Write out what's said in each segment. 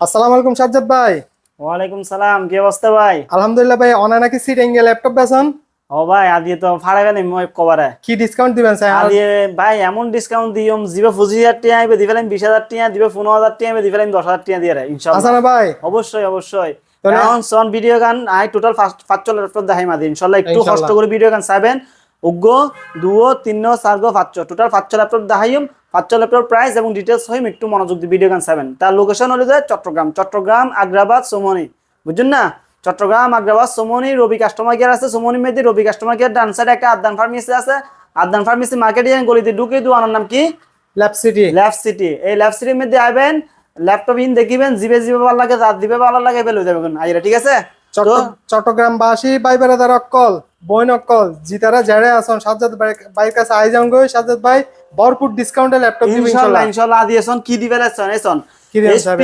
আসসালামু আলাইকুম সাজ্জাদ ভাই। ওয়ালাইকুম সালাম, কি অবস্থা ভাই? আলহামদুলিল্লাহ ভাই। অনা নাকি সিটিং ল্যাপটপ বেচন? ও ভাই, আদি তো ফাড়া গেলে মই কবারে কি ডিসকাউন্ট দিবেন স্যার? আদি ভাই এমন ডিসকাউন্ট দিয়ম জিবে 25,000 টাকা আইবে দিবেলেন, 20,000 টাকা দিবে, 15,000 টাকা আইবে দিবেলেন, 10,000 টাকা দিয়ে রে আচ্ছা ইনশাআল্লাহ। না ভাই? অবশ্যই অবশ্যই। তাহলে এখন সন ভিডিও গান আই টোটাল ফার্স্ট ফাচল ল্যাপটপ দেখাই মাদি ইনশাআল্লাহ। একটু কষ্ট ইনশাআল্লাহ করে ভিডিও গান চাইবেন। উগ্র দুও তিনো চারগো ফাচল টোটাল ফাচল ল্যাপটপ দেখাইম। ফাচল ল্যাপটপ প্রাইস এবং ডিটেইলস হইম একটু মনোযোগ দিয়ে ভিডিও গান চাইবেন। তার লোকেশন হলো যে চট্টগ্রাম আগ্রাবাদ সোমনি, বুঝছেন না? চট্টগ্রাম আগ্রাবাদ সোমনি রবি কাস্টমার কেয়ার আছে, সোমনি মেদি রবি কাস্টমার কেয়ার, ডান সাইডে একটা আদান ফার্মেসি আছে। আদান ফার্মেসি মার্কেটিং গলিতে ঢুকে দোকানের নাম কি? Lab CT. Lab CT. এই ল্যাব সিটির মধ্যে আইবেন, ল্যাপটপ ইন দেখিবেন, জিবে জিবে ভালো লাগে, রাত দিবে ভালো লাগে, বেলে যাবেন আইরা, ঠিক আছে? তো চট্টগ্রামবাসী ভাই বেড়াদার অক্কল বইন অক্কল জিতারা যারা আছেন সাজ্জাদ ভাইয়ের কাছে আই যান গো। সাজ্জাদ ভাই ভরপুর ডিসকাউন্টে ল্যাপটপ দিবেন ইনশাআল্লাহ ইনশাআল্লাহ। ইনশাআল্লাহ দিয়েছেন কি দিবেন এসন কি দিবেন স্যার?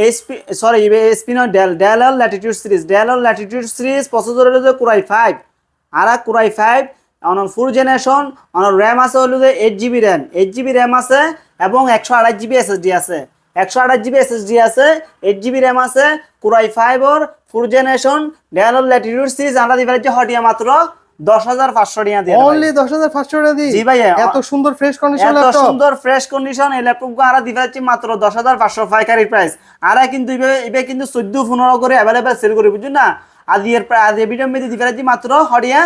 এসপি সরি এসপি নয় Dell latitude series, Dell latitude series processor হলো যে কোরাই 5 আর core i 5 on 4 generation. On RAM আছে হলো যে 8GB র‍্যাম, 8GB র‍্যাম আছে এবং 128GB এসএসডি আছে, 128GB এসএসডি আছে, 8GB র‍্যাম আছে। কোরাই 5 ওর 4 জেনারেশন ডেল ল্যাটিটিউড সিরিজ আমরা দিবেন যে হটিয়া মাত্র 10,500 টাকা দিয়ে। অনলি 10,500 টাকা দি? জি ভাই, এত সুন্দর ফ্রেশ কন্ডিশন এত ল্যাপটপ, সুন্দর ফ্রেশ কন্ডিশন এই ল্যাপটপ আরা দিবে মাত্র 10,500 পাইকারি প্রাইস। আরা কিন্তু ইবে কিন্তু 14-15 করে अवेलेबल সেল করে, বুঝুন না? আদি ভিডিও মধ্যে দিবে মাত্র হড়িয়া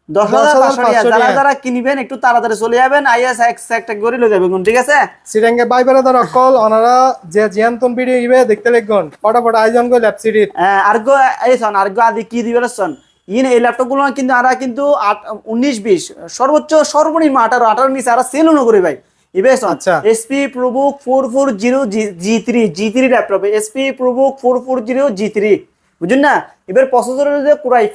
10,500 টাকা। যারা কিনবেন একটু তাড়াতাড়ি চলে যাবেন, আইএস একটা করে লয়ে যাবেন, ঠিক আছে? সিটাঙ্গে ভাই বেড়াদার অক্কল ওনারা যে জিয়ান্তন ভিডিও ইবে দেখতে লাগবেন ফটাফট আই যান গো ল্যাব সিটি। আরগো এইসন আরগো আদি কি দিবে লসন এই ল্যাপটপ গুলো কিন্তু আরা কিন্তু 19-20 সর্বোচ্চ সর্বনিম্ন 18 নিচে আরা সেল করে ভাই। আচ্ছা। SP ProBook 440 G3 laptop, SP ProBook 440 G3, বুঝুন না? এবার প্রসেসর হচ্ছে কোরাই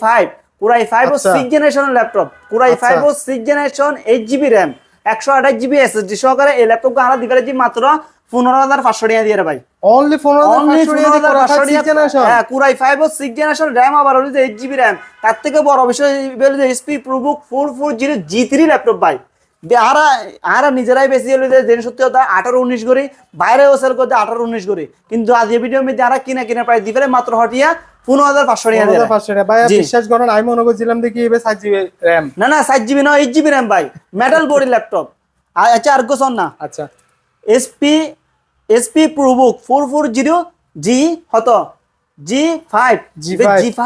5 ও 6 জেনারেশন ল্যাপটপ, কোরাই 5 ও 6 generation 8GB RAM 128GB SSD সহকারে এই ল্যাপটপ আরা দিবে মাত্র 15,500 টাকা দিয়ে রে ভাই। Only 15,500 generation. হ্যাঁ, কোরাই 5 ও 6 জেনারেশন র‍্যাম আবার হলো যে 8GB র‍্যাম। তার থেকে বড় বিষয় হলো যে এসপি প্রোবুক 440 G3 ল্যাপটপ ভাই। আরা নিজেরাই বেশি হলো যে সত্যি কথা 18-19 করে বাইরেও সেল করতে 18-19 করে, কিন্তু আজ এই ভিডিওর মধ্যে আরা কিনা প্রাইস দিবে মাত্র হটিয়া 15,500 টাকা দিয়ে। 15,500 টাকা ভাই বিশ্বাস করেন আমি মনে করছিলাম দেখি এবে 7GB র‍্যাম। না 7GB না 8GB র‍্যাম ভাই, মেটাল বডি ল্যাপটপ। আচ্ছা আর কোন না আচ্ছা এসপি প্রোবুক 440 জি হত G5 G5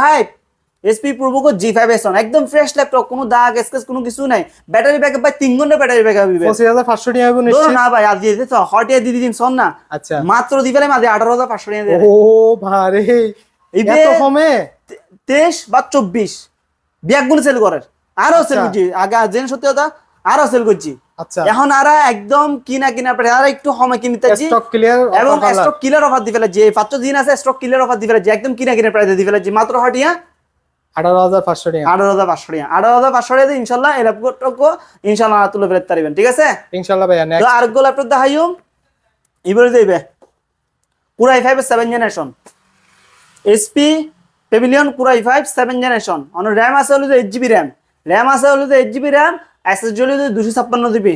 SP ProBook G5 এসন একদম ফ্রেশ ল্যাপটপ, কোনো দাগ স্কেচ কোনো কিছু নাই। ব্যাটারি ব্যাকআপ ভাই 3 ঘন্টা ব্যাটারি ব্যাকআপ দিবে। 25,500 টাকা হবে নিশ্চয় না ভাই আজ দিয়ে তো হটিয়া দিয়ে দিন শোন না। আচ্ছা মাত্র দিবে মাঝে 18,500 টাকা দিয়ে। ও ভারে এত কমে 23 বা 24 ব্যাগগুলো সেল করে আরো সেল করছি আগে জেন সত্যি কথা আরো সেল করছি। আচ্ছা এখন আরা একদম কিনা পড়ে আর একটু সময় কিনতেছি স্টক ক্লিয়ার এবং স্টক ক্লিয়ার অফার দিবে যে 5 দিন আছে স্টক ক্লিয়ার অফার দিবে যে একদম কিনা প্রাইস দিবে যে মাত্র হটিয়া 18,500 টাকা। 18,500 টাকা 18,500 টাকা ইনশাআল্লাহ এই ল্যাপটপ ইনশাআল্লাহ তুলে ফেলতে পারবেন, ঠিক আছে? ইনশাআল্লাহ ভাই। তো নেক্সট আরেকটা ল্যাপটপ দেখাইও এবারে দিবে core i 5 7 generation, SP pavilion core i 5 7 generation. On RAM আছে হলো যে 8GB র‍্যাম আছে হলো যে 8GB র‍্যাম, এসএসডি হলো যে 256GB।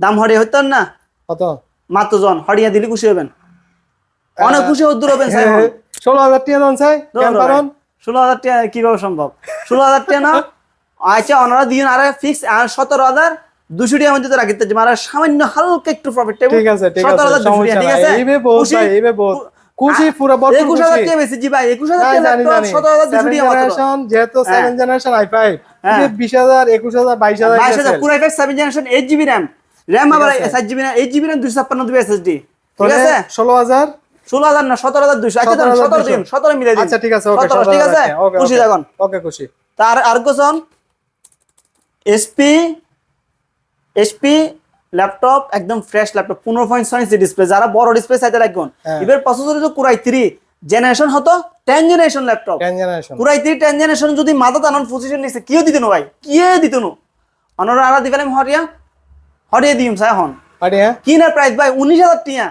দাম হড়িয়া হইতেন না কত? মাত্র জন হড়িয়া দিলে খুশি হবেন, অনেক খুশি হদ্দুর হবেন স্যার। 16,000 টাকা দাম চাই কেন? কারণ 16,000 টাকা কিভাবে সম্ভব? 16,000 টাকা না। আচ্ছা ওনারা দিন আর ফিক্স 17,200 টাকার মধ্যে তো রাখিতে যে মারা সামান্য হালকা একটু প্রফিট টেবিল। ঠিক আছে 17,200 ঠিক আছে এইবে বহুত ভাই এইবে বহুত খুশি পুরো বড় খুশি। 21,000 টাকা বেশি জি ভাই, 21,000 টাকা ল্যাপটপ 17,200 টাকা মাত্র। যেহেতু 7 generation i5 20,000 21,000 22,000 22,000 core i 5 7 generation 8GB RAM, RAM আবার 7GB না 8GB র‍্যাম 256GB এসএসডি, ঠিক আছে? 16,000 16,000 না 17,200। আচ্ছা 17 দিন 17 মিলাই দিন। আচ্ছা ঠিক আছে ওকে 17 ঠিক আছে খুশি থাকুন। ওকে খুশি। তার আর কোন এসপি ল্যাপটপ একদম ফ্রেশ ল্যাপটপ 15.6 ইঞ্চি ডিসপ্লে, যারা বড় ডিসপ্লে চাইতে লাগবেন এবার প্রসেসর হচ্ছে কোরাই 3 জেনারেশন হতো 10 generation laptop. 10 generation core i 3 10 generation যদি মাথা টানান পজিশন নিছে কিও দিতেন ভাই, কিয়ে দিতেন অনরা আরা দিবেন হরিয়া দিম স্যার। এখন আরে কিনার প্রাইস ভাই 19,000 টাকা,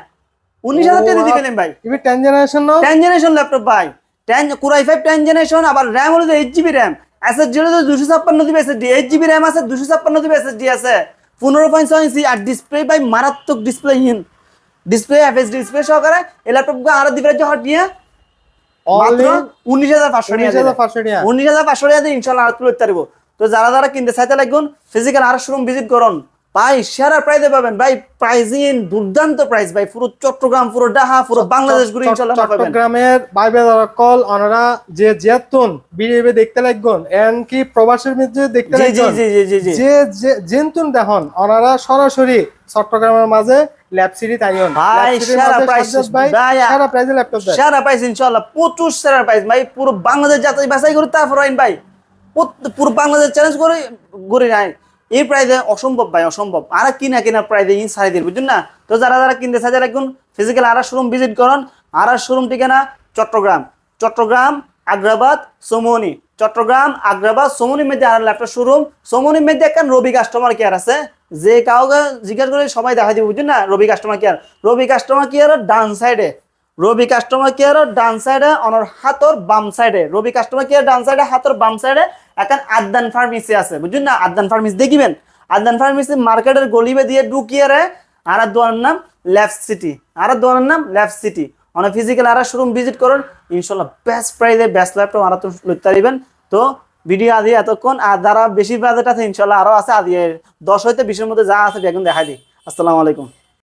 19,000 টাকা দিবেন ভাই। ইবে 10 জেনারেশন না 10 জেনারেশন ল্যাপটপ ভাই, 10 কোরাই 5 10 জেনারেশন আবার র‍্যাম হলো 8GB র‍্যাম, এসএসডি হলো 256GB এসএসডি, 8GB র‍্যাম আছে 256GB এসএসডি আছে, 15.6 ইঞ্চি আর ডিসপ্লে ভাই মারাত্মক display in display FSD display সহকারে এই ল্যাপটপ আর দিবেন যে হট নিয়ে মাত্র 19500 টাকা 19500 টাকা 19500 টাকা দিয়ে ইনশাআল্লাহ আর তুলে পারবো। তো যারা যারা কিনতে চাইতে লাগুন ফিজিক্যাল আর শোরুম ভিজিট করুন ভাই, সেরা প্রাইসে পাবেন ভাই, প্রাইজিং দুর্দান্ত প্রাইস ভাই, পুরো চট্টগ্রাম পুরো ঢাকা পুরো বাংলাদেশ ঘুরে ইনশাআল্লাহ পাবেন। চট্টগ্রামের বাইবে যারা কল ওনারা যে জেতুন ভিডিও দেখতে লাগুন এন কি প্রবাসের মধ্যে দেখতে জি জি লাগুন জি জি জি যে জেন্তুন দেখুন ওনারা সরাসরি চট্টগ্রামের মাঝে ল্যাব সিটি তাইন ভাই সেরা প্রাইস ভাই, সেরা প্রাইসে ল্যাপটপ দেয়, সেরা প্রাইস ইনশাআল্লাহ প্রচুর সেরা প্রাইস ভাই, পুরো বাংলাদেশ যাচাই বাছাই করে তারপর আইন ভাই, পুরো বাংলাদেশ চ্যালেঞ্জ করে ঘুরে নাই এই প্রাইসে অসম্ভব ভাই, অসম্ভব। আর কিনা প্রাইসে ইন সাড়ে দিন বুঝছেন না। তো যারা যারা কিনতে চাই যারা একদম ফিজিক্যাল আর শোরুম ভিজিট করুন। আর শোরুম ঠিকানা চট্টগ্রাম আগ্রাবাদ সোমনি, চট্টগ্রাম আগ্রাবাদ সোমনির মধ্যে আর ল্যাপটপ শোরুম। সোমনির মধ্যে একটা রবি কাস্টমার কেয়ার আছে, যে কাউকে জিজ্ঞাসা করে সবাই দেখা দিবে বুঝছেন না। রবি কাস্টমার কেয়ার ডান সাইডে, রবি কাস্টমার কেয়ার ডান সাইডে অনর হাতর বাম সাইডে, রবি কাস্টমার কেয়ার ডান সাইডে হাতর বাম সাইডে এখন আদান ফার্মেসি আছে বুঝছেন না। আদান ফার্মেসি দেখিবেন, আদান ফার্মেসি মার্কেটের গলিবে দিয়ে ঢুকিয়ে রে আর দোয়ার নাম লেফট সিটি অনেক ফিজিক্যাল আর শোরুম ভিজিট করুন ইনশাল্লাহ বেস্ট প্রাইসে বেস্ট ল্যাপটপ আর তো লইতে পারবেন। তো ভিডিও আদি এতক্ষণ আর যারা বেশি বাজেট আছে ইনশাল্লাহ আরো আছে আদি 10 হইতে 20 এর মধ্যে যা আছে এখন দেখাই দিই। আসসালামু আলাইকুম।